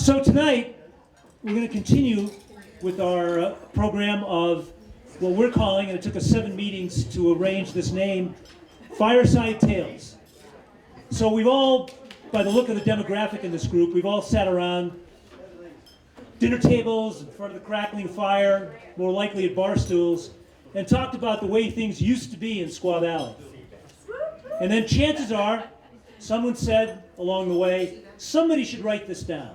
So tonight, we're going to continue with our program of what we're calling, and it took us 7 meetings to arrange this name, Fireside Tales. So we've all, by the look of the demographic in this group, we've all sat around dinner tables in front of the crackling fire, more likely at bar stools, and talked about the way things used to be in Squaw Valley. And then chances are, someone said along the way, somebody should write this down.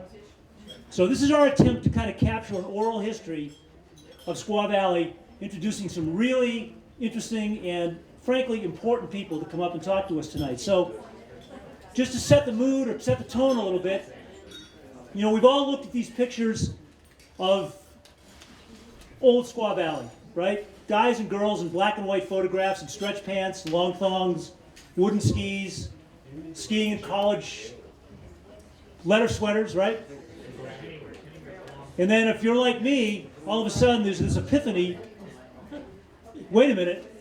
So this is our attempt to kind of capture an oral history of Squaw Valley, introducing some really interesting and frankly important people to come up and talk to us tonight. So just to set the mood or set the tone a little bit, you know, we've all looked at these pictures of old Squaw Valley, right? Guys and girls in black and white photographs and stretch pants, long thongs, wooden skis, skiing in college leather sweaters, right? And then if you're like me, all of a sudden there's this epiphany, wait a minute,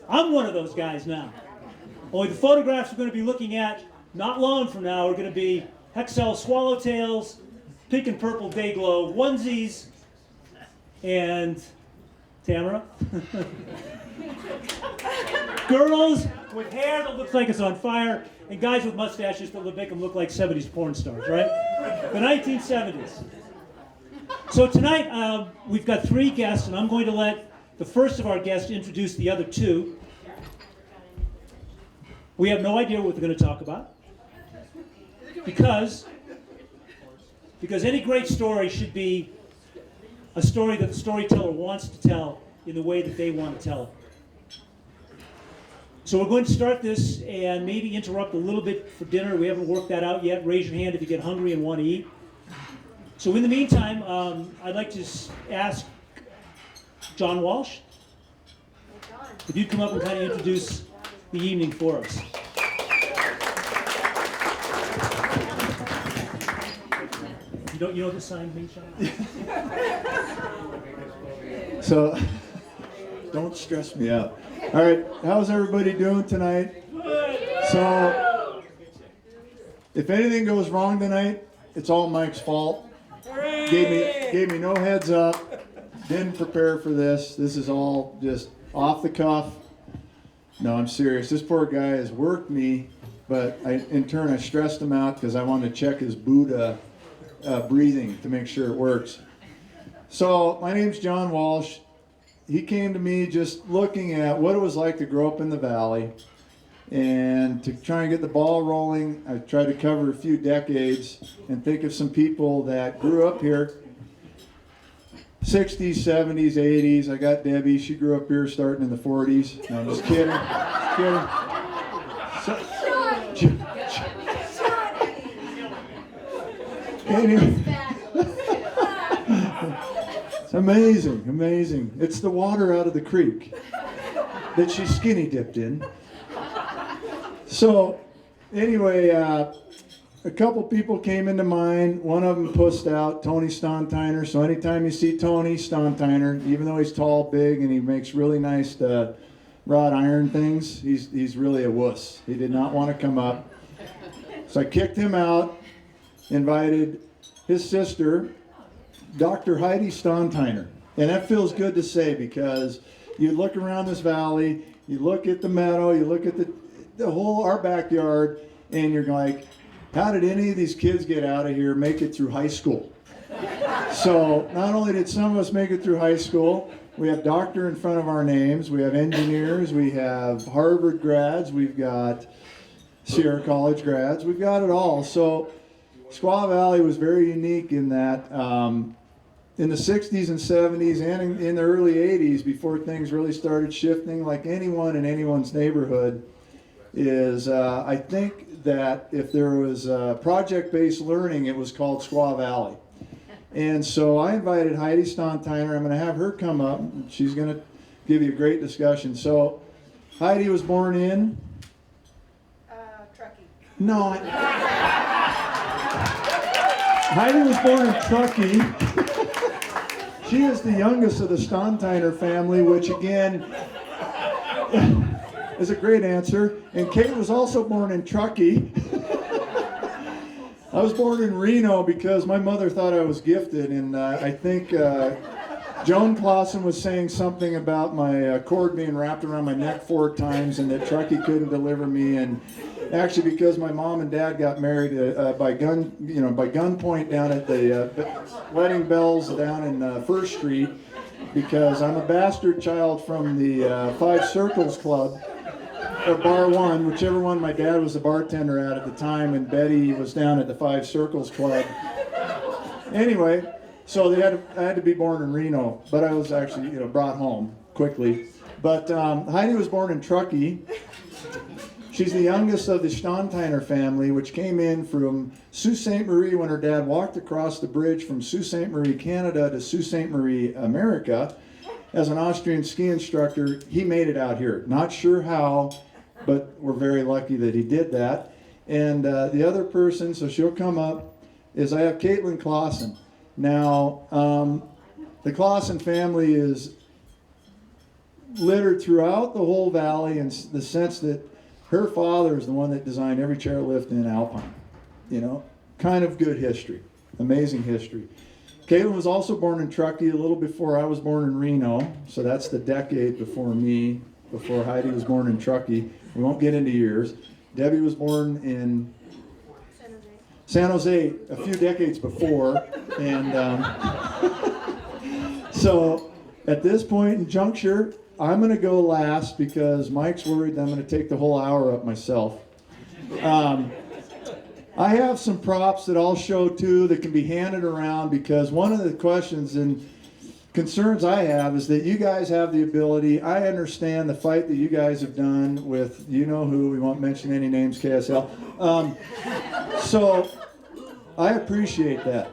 I'm one of those guys now. Only the photographs we're going to be looking at not long from now are going to be Hexel swallowtails, pink and purple day glow onesies, and Tamara. Girls with hair that looks like it's on fire, and guys with mustaches that would make them look like 70s porn stars, right? The 1970s. So tonight we've got 3 guests, and I'm going to let the first of our guests introduce the other 2. We have no idea what they're going to talk about, because any great story should be a story that the storyteller wants to tell in the way that they want to tell it. So we're going to start this and maybe interrupt a little bit for dinner. We haven't worked that out yet. Raise your hand if you get hungry and want to eat. So in the meantime, I'd like to ask John Walsh if you'd come up and kind of introduce the evening for us. You know what this sign means, John? So, don't stress me out. All right, how's everybody doing tonight? So, if anything goes wrong tonight, it's all Mike's fault. Gave me no heads up. Didn't prepare for this. This is all just off the cuff. No, I'm serious. This poor guy has worked me, but in turn I stressed him out because I wanted to check his Buddha breathing to make sure it works. So my name's John Walsh. He came to me just looking at what it was like to grow up in the valley, and to try and get the ball rolling. I tried to cover a few decades and think of some people that grew up here, 60s, 70s, 80s. I got Debbie. She grew up here starting in the 40s. No, I'm just kidding. Anyway. It's amazing. It's the water out of the creek that she skinny dipped in. So, anyway, a couple people came into mind. One of them pussed out, Tony Stontiner. So anytime you see Tony Stontiner, even though he's tall, big, and he makes really nice wrought iron things, he's really a wuss. He did not want to come up. So I kicked him out, invited his sister, Dr. Heidi Stontiner. And that feels good to say, because you look around this valley, you look at the meadow, you look at our backyard, and you're like, how did any of these kids get out of here, make it through high school? So not only did some of us make it through high school, we have doctor in front of our names, we have engineers, we have Harvard grads, we've got Sierra College grads, we've got it all. So Squaw Valley was very unique in that in the 60s and 70s and in the early 80s, before things really started shifting, like anyone in anyone's neighborhood, is I think that if there was project-based learning, it was called Squaw Valley. And so I invited Heidi Stontiner. I'm going to have her come up. She's going to give you a great discussion. So Heidi was born in? Truckee. No. Heidi was born in Truckee. She is the youngest of the Stontiner family, which again is a great answer. And Kate was also born in Truckee. I was born in Reno because my mother thought I was gifted, and I think Joan Klaussen was saying something about my cord being wrapped around my neck 4 times and that Truckee couldn't deliver me. And actually, because my mom and dad got married by gunpoint down at the wedding bells down in First Street, because I'm a bastard child from the Five Circles Club, or Bar One, whichever one my dad was the bartender at the time, and Betty was down at the Five Circles Club. Anyway, so I had to be born in Reno, but I was actually brought home quickly. But Heidi was born in Truckee. She's the youngest of the Stantiner family, which came in from Sault Ste. Marie when her dad walked across the bridge from Sault Ste. Marie, Canada to Sault Ste. Marie, America. As an Austrian ski instructor, he made it out here. Not sure how, but we're very lucky that he did that. And the other person, so she'll come up, is I have Caitlin Klaussen. Now, the Klaussen family is littered throughout the whole valley in the sense that her father is the one that designed every chairlift in Alpine. Kind of good history, amazing history. Caitlin was also born in Truckee a little before I was born in Reno, so that's the decade before me, before Heidi was born in Truckee. We won't get into years. Debbie was born in San Jose a few decades before, and so at this point in juncture, I'm going to go last because Mike's worried that I'm going to take the whole hour up myself. I have some props that I'll show too that can be handed around, because one of the questions and concerns I have is that you guys have the ability. I understand the fight that you guys have done with who, we won't mention any names, KSL. So I appreciate that.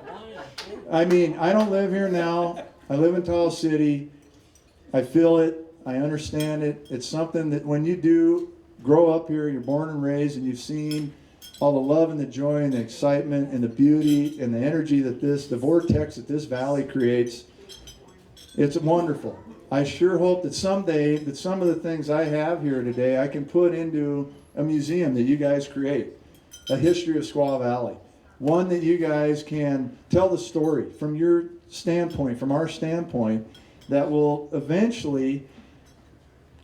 I mean, I don't live here now. I live in Tahoe City. I feel it. I understand it. It's something that when you do grow up here, you're born and raised, and you've seen all the love and the joy and the excitement and the beauty and the energy that the vortex that this valley creates, it's wonderful. I sure hope that someday that some of the things I have here today I can put into a museum that you guys create, a history of Squaw Valley. One that you guys can tell the story from your standpoint, from our standpoint, that will eventually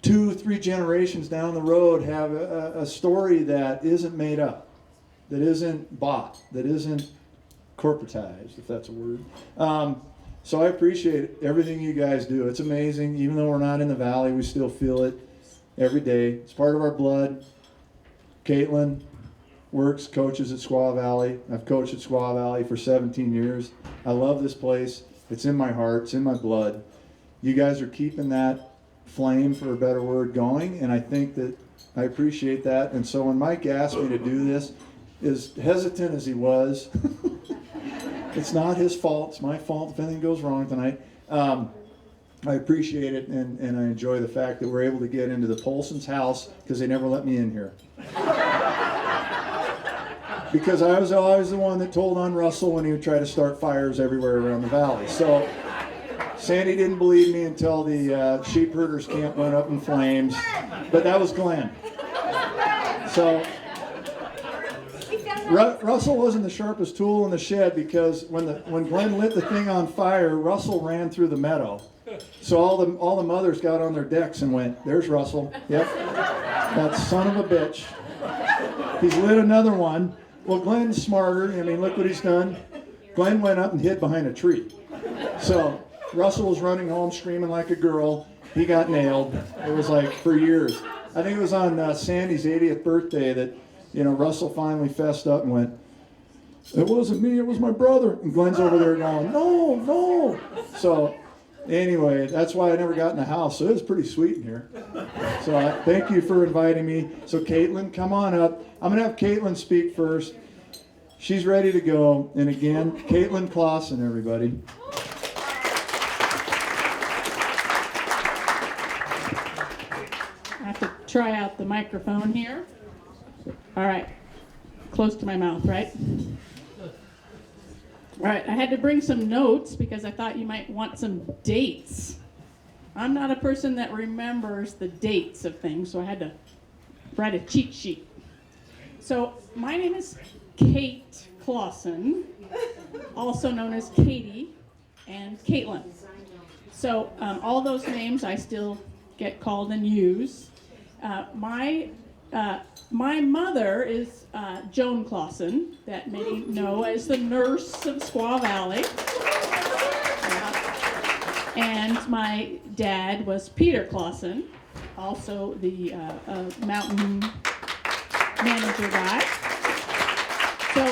2-3 generations down the road have a story that isn't made up, that isn't bought, that isn't corporatized, if that's a word. So I appreciate everything you guys do. It's amazing. Even though we're not in the valley, we still feel it every day. It's part of our blood. Caitlin coaches at Squaw Valley. I've coached at Squaw Valley for 17 years. I love this place. It's in my heart. It's in my blood. You guys are keeping that flame, for a better word, going, and I think that I appreciate that. And so when Mike asked me to do this, as hesitant as he was, it's not his fault. It's my fault if anything goes wrong tonight. I appreciate it, and I enjoy the fact that we're able to get into the Polson's house, because they never let me in here. Because I was always the one that told on Russell when he would try to start fires everywhere around the valley. So Sandy didn't believe me until the sheep herders camp went up in flames, but that was Glenn. So Russell wasn't the sharpest tool in the shed, because when Glenn lit the thing on fire, Russell ran through the meadow. So all the mothers got on their decks and went, "There's Russell. Yep, that son of a bitch. He's lit another one." Well, Glenn's smarter. I mean, look what he's done. Glenn went up and hid behind a tree. So Russell was running home screaming like a girl. He got nailed. It was like for years. I think it was on Sandy's 80th birthday that Russell finally fessed up and went, "It wasn't me, it was my brother." And Glenn's over there going, "No, no." So anyway, that's why I never got in the house. So it was pretty sweet in here. So thank you for inviting me. So Caitlin, come on up. I'm going to have Caitlin speak first. She's ready to go. And again, Caitlin Klaussen, everybody. I have to try out the microphone here. All right. Close to my mouth, right? All right. I had to bring some notes because I thought you might want some dates. I'm not a person that remembers the dates of things, so I had to write a cheat sheet. So my name is Kate Klaussen, also known as Katie and Caitlin. So all those names I still get called and use. My mother is Joan Klaussen, that many know as the nurse of Squaw Valley. And my dad was Peter Klaussen, also the mountain manager guy. So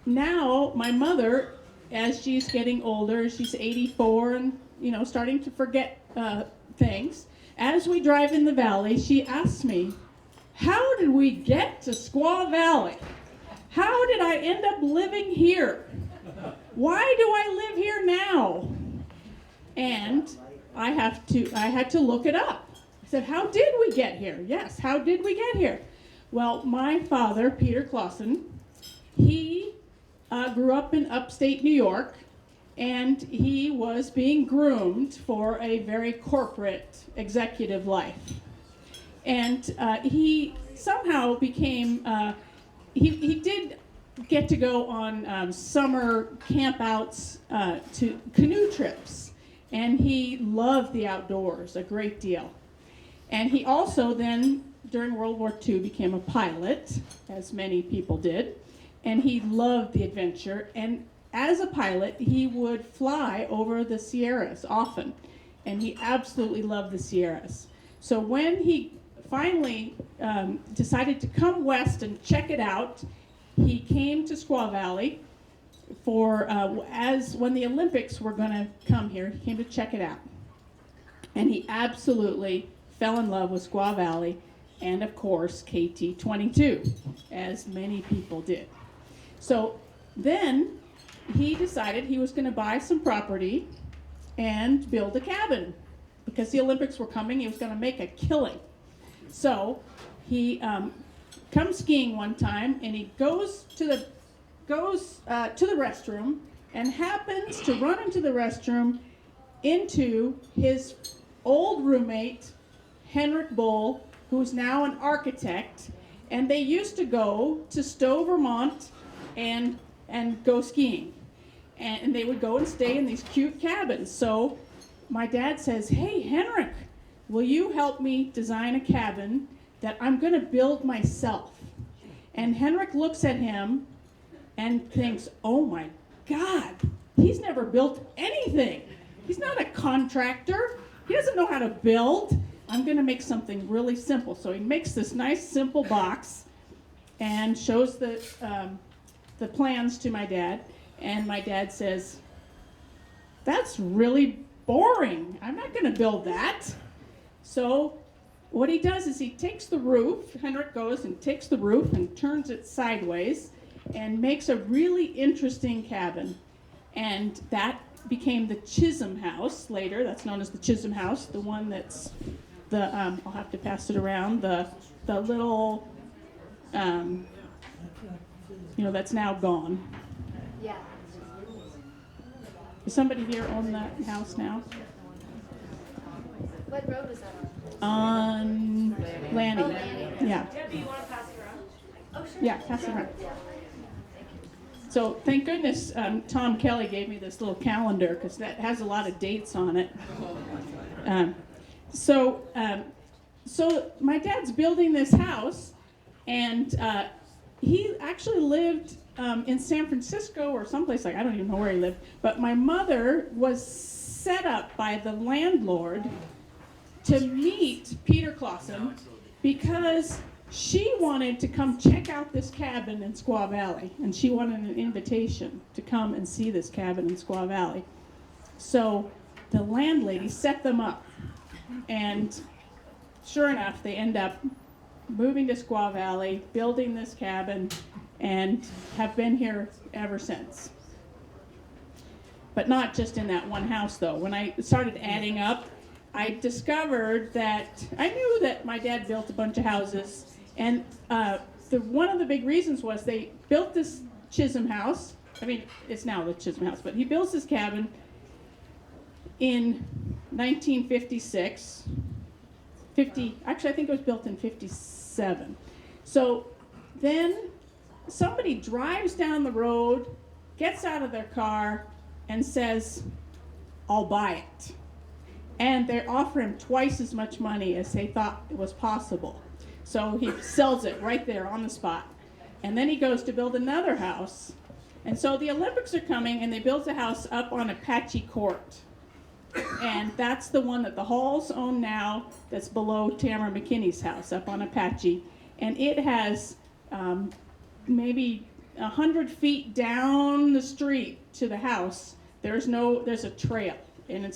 now my mother, as she's getting older, she's 84 and starting to forget things. As we drive in the valley, she asks me, "How did we get to Squaw Valley? How did I end up living here? Why do I live here now?" And I had to look it up. I said, "How did we get here?" Yes, how did we get here? Well, my father, Peter Klaussen, he grew up in upstate New York, and he was being groomed for a very corporate executive life. And he somehow became, he did get to go on summer campouts to canoe trips, and he loved the outdoors a great deal. And he also then, during World War II, became a pilot, as many people did, and he loved the adventure. And as a pilot, he would fly over the Sierras often, and he absolutely loved the Sierras. So when he finally decided to come west and check it out, he came to Squaw Valley for when the Olympics were going to come here. He came to check it out, and he absolutely fell in love with Squaw Valley, and of course KT-22, as many people did. So then he decided he was going to buy some property and build a cabin. Because the Olympics were coming, he was going to make a killing. So he comes skiing one time, and he goes to the restroom and happens to run into the restroom into his old roommate, Henrik Bull, who's now an architect, and they used to go to Stowe, Vermont, and go skiing. And they would go and stay in these cute cabins. So my dad says, "Hey, Henrik, will you help me design a cabin that I'm going to build myself?" And Henrik looks at him and thinks, "Oh my God, he's never built anything. He's not a contractor. He doesn't know how to build. I'm going to make something really simple." So he makes this nice simple box and shows the plans to my dad. And my dad says, "That's really boring. I'm not going to build that." So what he does is he takes the roof, Henrik goes and takes the roof and turns it sideways and makes a really interesting cabin. And that became the Chisholm House later. That's known as the Chisholm House, the one that's I'll have to pass it around, the little, that's now gone. Yeah. Does somebody here own that house now? What road was that on? On Lanning. Oh, Lanning. Yeah. Debbie, you want to pass it around? Oh, sure. Yeah, pass it around. So thank goodness Tom Kelly gave me this little calendar, because that has a lot of dates on it. So my dad's building this house, and he actually lived in San Francisco or someplace I don't even know where he lived. But my mother was set up by the landlord to meet Peter Klaussen because she wanted to come check out this cabin in Squaw Valley, and she wanted an invitation to come and see this cabin in Squaw Valley. So the landlady set them up, and sure enough, they end up moving to Squaw Valley, building this cabin, and have been here ever since. But not just in that one house, though. When I started adding up, I discovered that I knew that my dad built a bunch of houses, and one of the big reasons was they built this Chisholm House. I mean, it's now the Chisholm House, but he builds this cabin in 1956. Actually, I think it was built in 57. So then somebody drives down the road, gets out of their car, and says, I'll buy it. And they offer him twice as much money as they thought it was possible. So he sells it right there on the spot. And then he goes to build another house. And so the Olympics are coming, and they build a house up on Apache Court. And that's the one that the Halls own now, that's below Tamara McKinney's house up on Apache. And it has maybe 100 feet down the street to the house. There's a trail and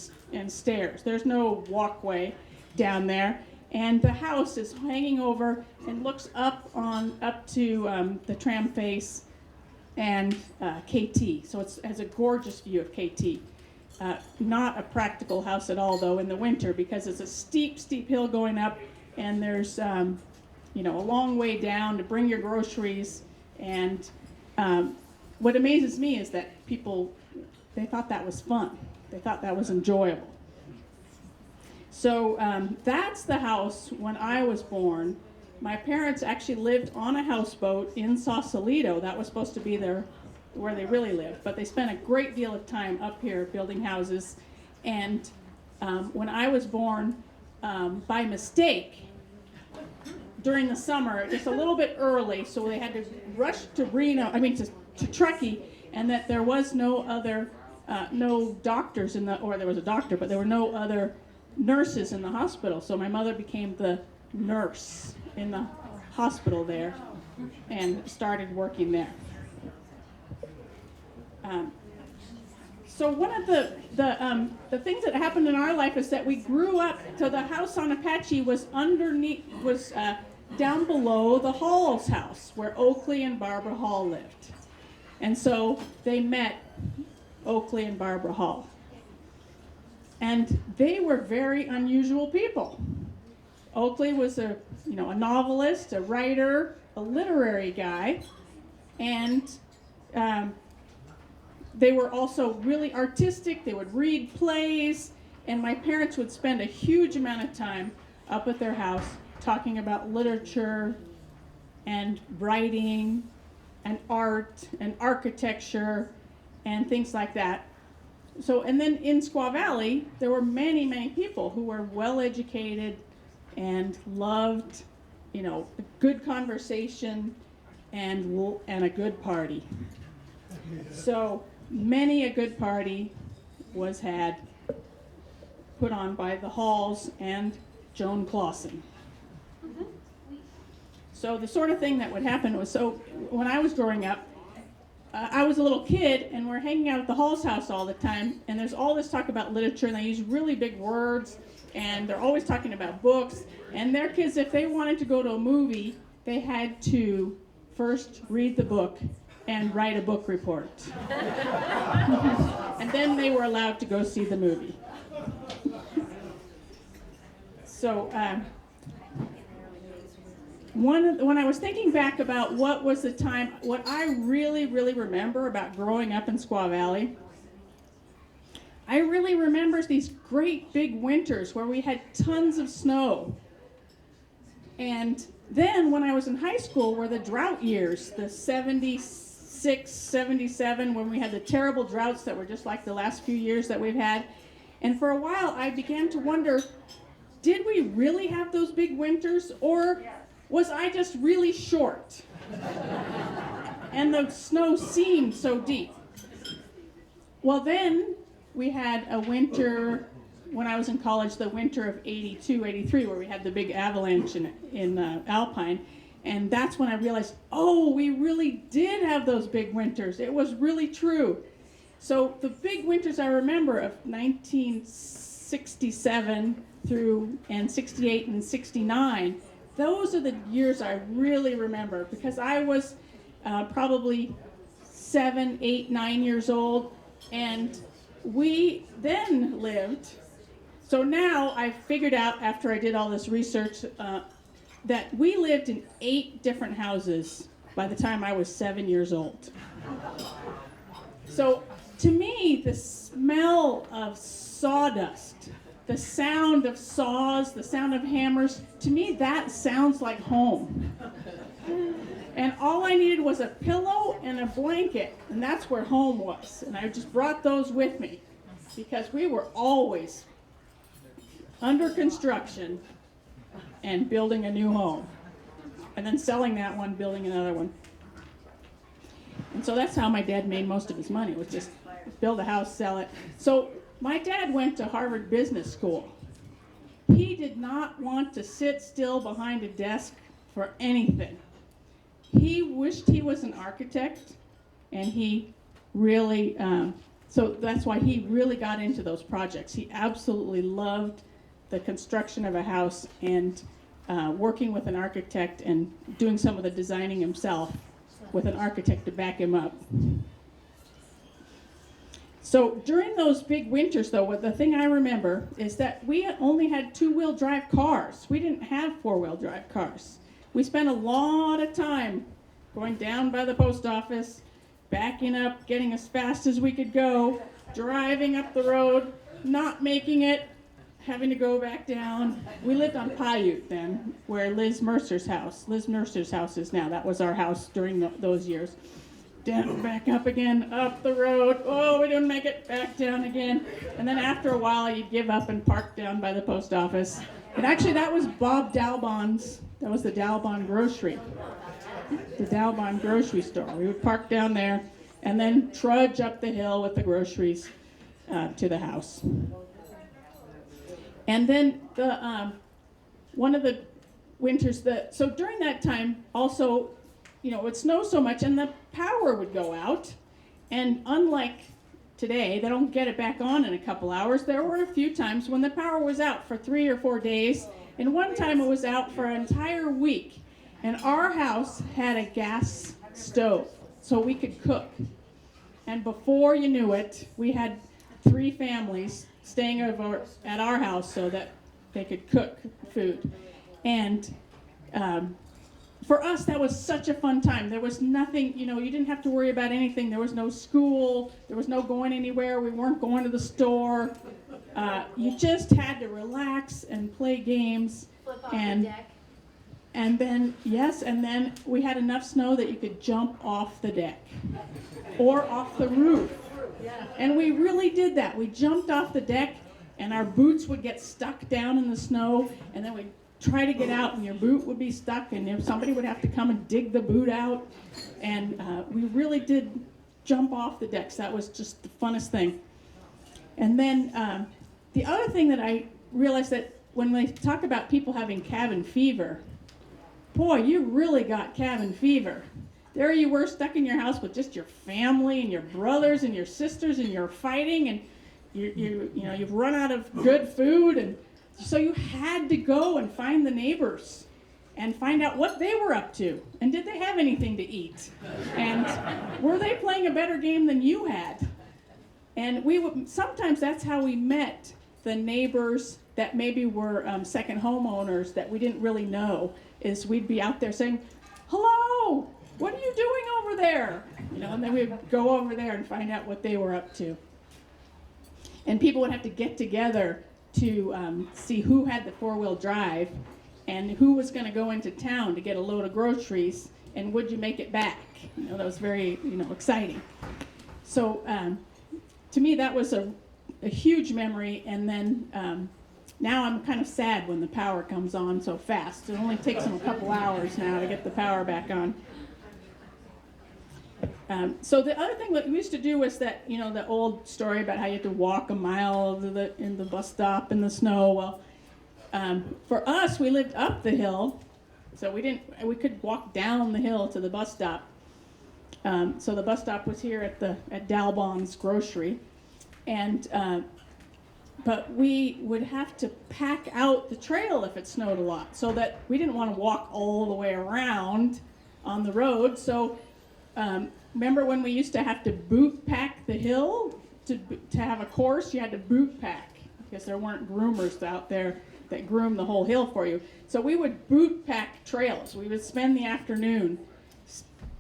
stairs. There's no walkway down there. And the house is hanging over and looks up to the tram face and KT. So it has a gorgeous view of KT. Not a practical house at all, though, in the winter, because it's a steep, steep hill going up, and there's a long way down to bring your groceries. And what amazes me is that people, they thought that was fun. They thought that was enjoyable. So that's the house when I was born. My parents actually lived on a houseboat in Sausalito. That was supposed to be where they really lived. But they spent a great deal of time up here building houses. And when I was born, by mistake, during the summer, just a little bit early, so they had to rush to to Truckee, and that there was no doctors or there was a doctor, but there were no other nurses in the hospital. So my mother became the nurse in the hospital there and started working there. So one of the things that happened in our life is that we grew up. So the house on Apache was down below the Hall's house, where Oakley and Barbara Hall lived, and so they met Oakley and Barbara Hall. And they were very unusual people. Oakley was a novelist, a writer, a literary guy, and they were also really artistic. They would read plays, and my parents would spend a huge amount of time up at their house talking about literature and writing and art and architecture and things like that. So, and then in Squaw Valley, there were many, many people who were well-educated and loved, good conversation and a good party. So many a good party was put on by the Halls and Joan Klaussen. So the sort of thing that would happen was, so when I was growing up, I was a little kid, and we're hanging out at the Hall's house all the time, and there's all this talk about literature, and they use really big words, and they're always talking about books, and their kids, if they wanted to go to a movie, they had to first read the book and write a book report. And then they were allowed to go see the movie. So when I was thinking back about what was the time, what I really, really remember about growing up in Squaw Valley, I really remember these great big winters where we had tons of snow. And then when I was in high school were the drought years, the 76, 77, when we had the terrible droughts that were just like the last few years that we've had. And for a while I began to wonder, did we really have those big winters, or was I just really short? And the snow seemed so deep. Well, then we had a winter, when I was in college, the winter of 82, 83, where we had the big avalanche in Alpine. And that's when I realized, we really did have those big winters. It was really true. So the big winters I remember of 1967 and 68 and 69, those are the years I really remember, because I was probably 7, 8, 9 years old, and we then lived. So now I figured out, after I did all this research, that we lived in 8 different houses by the time I was 7 years old. So to me, the smell of sawdust, the sound of saws, the sound of hammers, to me that sounds like home. I needed was a pillow and a blanket, and that's where home was. And I just brought those with me because we were always under construction and building a new home, and then selling that one, building another one. And so that's how my dad made most of his money, was just build a house, sell it. So my dad went to Harvard Business School. He did not want to sit still behind a desk for anything. He wished he was an architect, and he really, so that's why he really got into those projects. He absolutely loved the construction of a house and working with an architect and doing some of the designing himself with an architect to back him up. So during those big winters, though, the thing I remember is that we only had two-wheel drive cars. We didn't have four-wheel drive cars. We spent a lot of time going down by the post office, backing up, getting as fast as we could go, driving up the road, not making it, having to go back down. We lived on Paiute then, where Liz Mercer's house is now. That was our house during those years. Down, back up again, up the road. Oh, we didn't make it, back down again. And then after a while, you'd give up and park down by the post office. And actually, that was Bob Dalbon's, that was the Dalbon grocery. The Dalbon grocery store. We would park down there and then trudge up the hill with the groceries to the house. And then one of the winters, so during that time also, you know, it would snow so much and the power would go out. And unlike today, they don't get it back on in a couple hours. There were a few times when the power was out for 3 or 4 days. And one time it was out for an entire week. And our house had a gas stove, so we could cook. And before you knew it, we had 3 families staying over at our house so that they could cook food. And for us, that was such a fun time. There was nothing, you know, you didn't have to worry about anything. There was no school. There was no going anywhere. We weren't going to the store. You just had to relax and play games. Flip off and the deck. And then, yes, and then we had enough snow that you could jump off the deck or off the roof. And we really did that. We jumped off the deck, and our boots would get stuck down in the snow, and then we'd try to get out, and your boot would be stuck, and if somebody would have to come and dig the boot out. And we really did jump off the decks. That was just the funnest thing. And then the other thing that I realized, that when they talk about people having cabin fever, boy, you really got cabin fever. There you were, stuck in your house with just your family and your brothers and your sisters, and you're fighting, and you know, you've run out of good food, and so you had to go and find the neighbors and find out what they were up to, and did they have anything to eat, and were they playing a better game than you had. And sometimes that's how we met the neighbors that maybe were second homeowners that we didn't really know. Is we'd be out there saying, "Hello, what are you doing over there?" You know, and then we'd go over there and find out what they were up to. And people would have to get together to see who had the four-wheel drive and who was going to go into town to get a load of groceries, and would you make it back? You know, that was very, you know, exciting. So to me, that was a huge memory. And then now I'm kind of sad when the power comes on so fast. It only takes them a couple hours now to get the power back on. So the other thing that we used to do was that, you know, the old story about how you had to walk a mile in the bus stop in the snow. Well, for us, we lived up the hill, so we could walk down the hill to the bus stop. So the bus stop was here at Dalbon's grocery, and but we would have to pack out the trail if it snowed a lot, so that we didn't want to walk all the way around on the road. So remember when we used to have to boot pack the hill to have a course? You had to boot pack because there weren't groomers out there that groomed the whole hill for you. So we would boot pack trails. We would spend the afternoon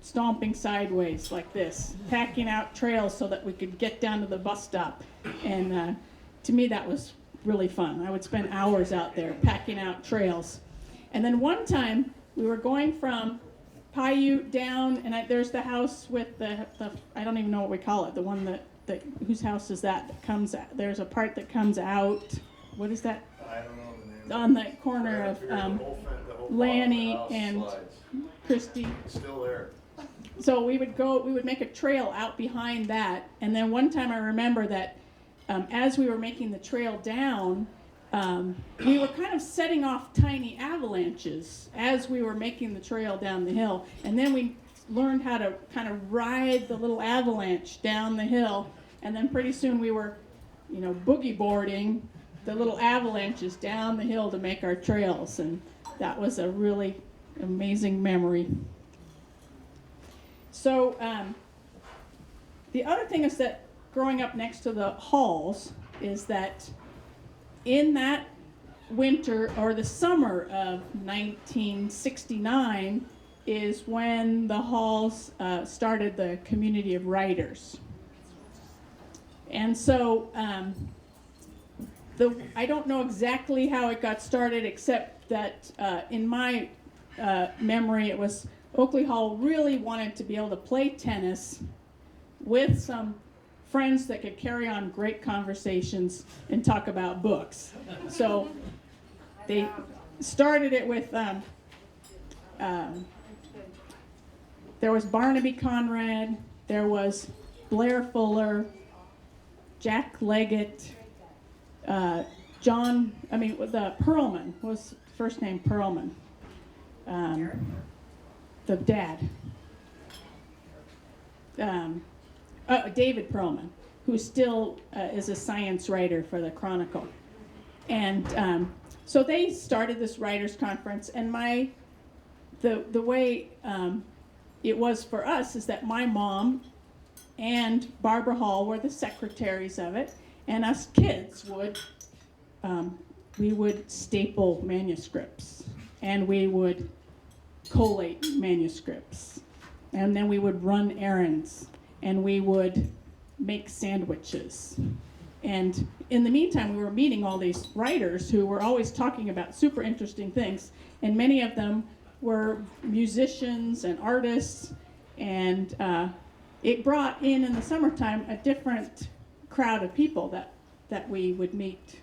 stomping sideways like this, packing out trails so that we could get down to the bus stop. And to me, that was really fun. I would spend hours out there packing out trails. And then one time, we were going from Paiute down, and there's the house with the I don't even know what we call it. The one that whose house is that comes out? There's a part that comes out. What is that? I don't know the name. On the corner of Lanny and Christie. It's still there. So we would make a trail out behind that, and then one time I remember that as we were making the trail down, we were kind of setting off tiny avalanches as we were making the trail down the hill, and then we learned how to kind of ride the little avalanche down the hill, and then pretty soon we were, boogie boarding the little avalanches down the hill to make our trails, and that was a really amazing memory. So the other thing is that growing up next to the halls is that in that winter or the summer of 1969 is when the halls started the community of writers. And so I don't know exactly how it got started, except that in my memory it was Oakley Hall really wanted to be able to play tennis with some friends that could carry on great conversations and talk about books. So they started it with, there was Barnaby Conrad, there was Blair Fuller, Jack Leggett, the Perlman, was first name Perlman, the dad. David Perlman, who still is a science writer for the Chronicle. And so they started this writers conference, and the way it was for us is that my mom and Barbara Hall were the secretaries of it, and us kids we would staple manuscripts, and we would collate manuscripts, and then we would run errands, and we would make sandwiches. And in the meantime, we were meeting all these writers who were always talking about super interesting things, and many of them were musicians and artists, and it brought in the summertime a different crowd of people that we would meet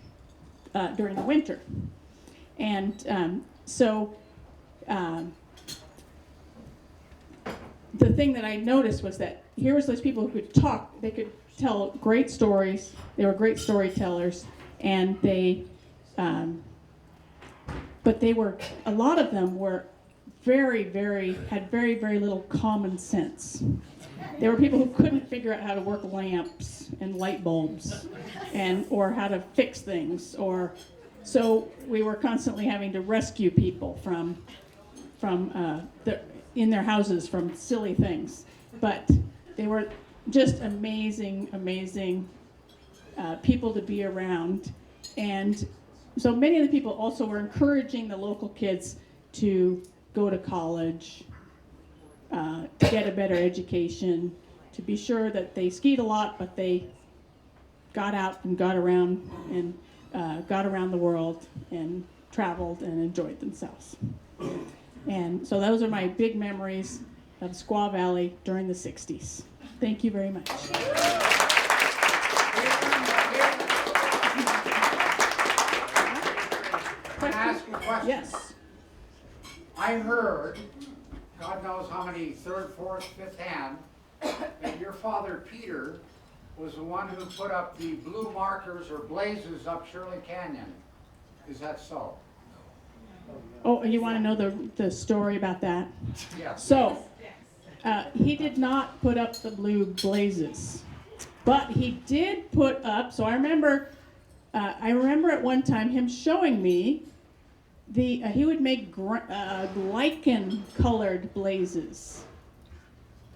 during the winter. And so the thing that I noticed was that here was those people who could talk, they could tell great stories, they were great storytellers, and but they were, a lot of them were had very, very little common sense. There were people who couldn't figure out how to work lamps and light bulbs, or how to fix things, so we were constantly having to rescue people from in their houses from silly things. But they were just amazing people to be around. And so many of the people also were encouraging the local kids to go to college, to get a better education, to be sure that they skied a lot, but they got out and got around the world and traveled and enjoyed themselves. And so those are my big memories of Squaw Valley during the 60s. Thank you very much. Can I ask you a question? Yes. I heard, God knows how many third, fourth, fifth hand, that your father Peter was the one who put up the blue markers or blazes up Shirley Canyon. Is that so? Oh, you want to know the story about that? Yes. So, he did not put up the blue blazes, but he did put up, so I remember at one time him showing me he would make lichen colored blazes.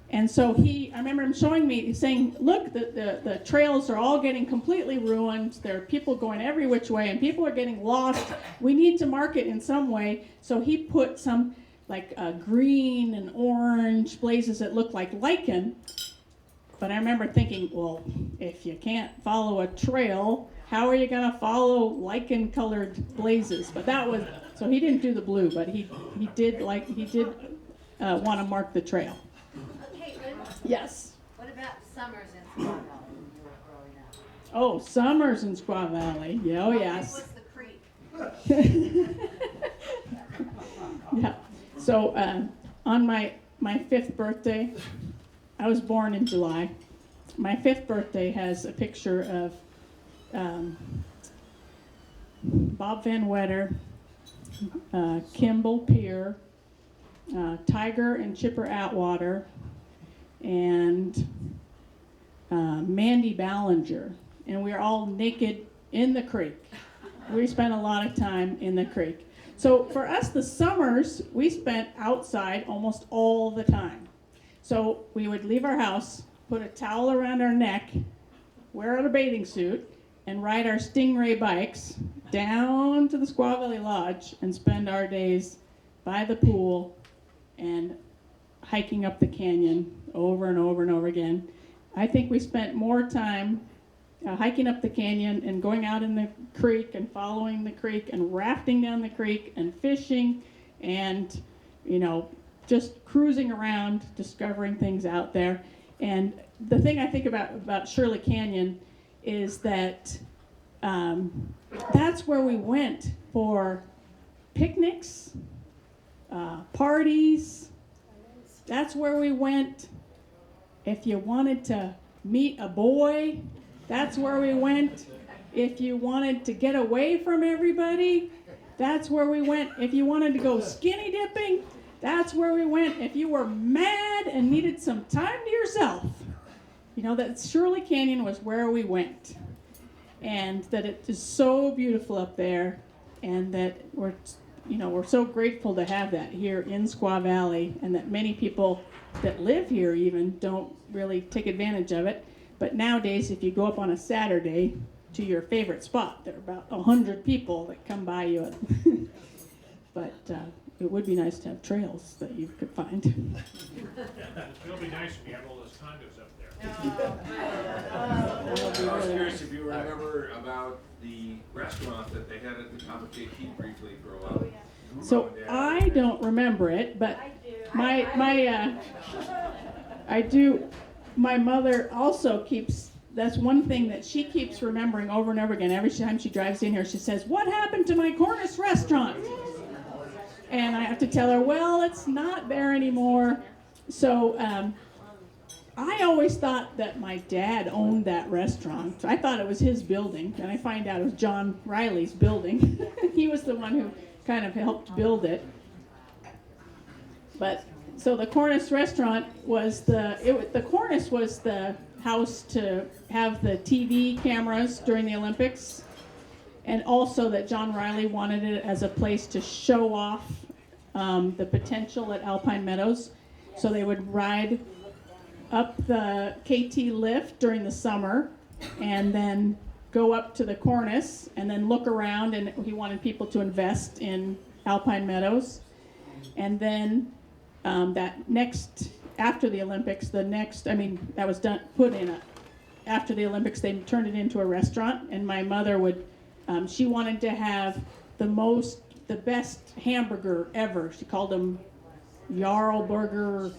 And so I remember him showing me, saying, look, the trails are all getting completely ruined. There are people going every which way, and people are getting lost. We need to mark it in some way. So he put some green and orange blazes that looked like lichen. But I remember thinking, well, if you can't follow a trail, how are you going to follow lichen-colored blazes? But so he didn't do the blue, but he did want to mark the trail. Caitlin, Yes. what about summers in Squaw Valley when you were growing up? Oh, summers in Squaw Valley. Yeah, oh, How big yes. was the creek? Yeah. So on my 5th birthday, I was born in July. My 5th birthday has a picture of Bob Van Wetter, Kimball Pier, Tiger and Chipper Atwater, and Mandy Ballinger. And we were all naked in the creek. We spent a lot of time in the creek. So for us, the summers, we spent outside almost all the time. So we would leave our house, put a towel around our neck, wear our bathing suit, and ride our Stingray bikes down to the Squaw Valley Lodge and spend our days by the pool and hiking up the canyon over and over and over again. I think we spent more time hiking up the canyon and going out in the creek and following the creek and rafting down the creek and fishing and, just cruising around, discovering things out there. And the thing I think about Shirley Canyon is that that's where we went for picnics, parties. That's where we went if you wanted to meet a boy. That's where we went if you wanted to get away from everybody. That's where we went if you wanted to go skinny dipping. That's where we went if you were mad and needed some time to yourself. That Shirley Canyon was where we went. And that it is so beautiful up there, and that we're so grateful to have that here in Squaw Valley, and that many people that live here even don't really take advantage of it. But nowadays, if you go up on a Saturday to your favorite spot, there are about 100 people that come by you. But it would be nice to have trails that you could find. It'll be nice if you have all those condos up there. I was curious if you remember about the restaurant that they had at the top of KT briefly for a while. So I don't remember it, but I do. My mother also keeps. That's one thing that she keeps remembering over and over again. Every time she drives in here, she says, "What happened to my Cornish restaurant?" And I have to tell her, "Well, it's not there anymore." So I always thought that my dad owned that restaurant. I thought it was his building, and I find out it was John Riley's building. He was the one who kind of helped build it. But so the Cornish restaurant was the Cornish was the house to have the TV cameras during the Olympics, and also that John Riley wanted it as a place to show off the potential at Alpine Meadows. So they would ride up the KT lift during the summer and then go up to the Cornice and then look around, and he wanted people to invest in Alpine Meadows. And then after the Olympics, that was after the Olympics, they turned it into a restaurant, and my mother she wanted to have the best hamburger ever. She called them Jarl Burger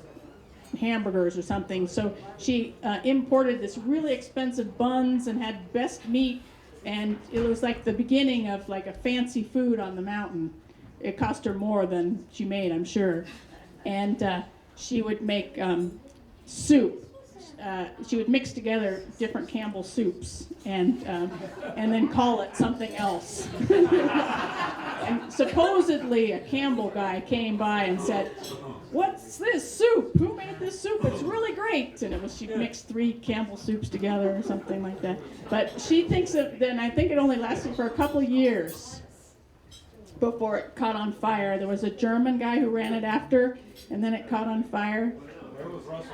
hamburgers or something. So she imported this really expensive buns and had best meat, and it was like the beginning of like a fancy food on the mountain. It cost her more than she made, I'm sure. And she would make soup. She would mix together different Campbell soups and then call it something else. And supposedly a Campbell guy came by and said, "What's this soup? Who made this soup? It's really great." And she mixed 3 Campbell soups together or something like that. But she thinks then I think it only lasted for a couple years before it caught on fire. There was a German guy who ran it after, and then it caught on fire. Where was Russell?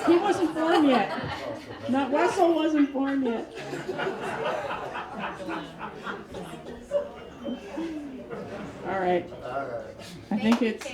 He wasn't born yet. Russell wasn't born yet. All right. I think it's.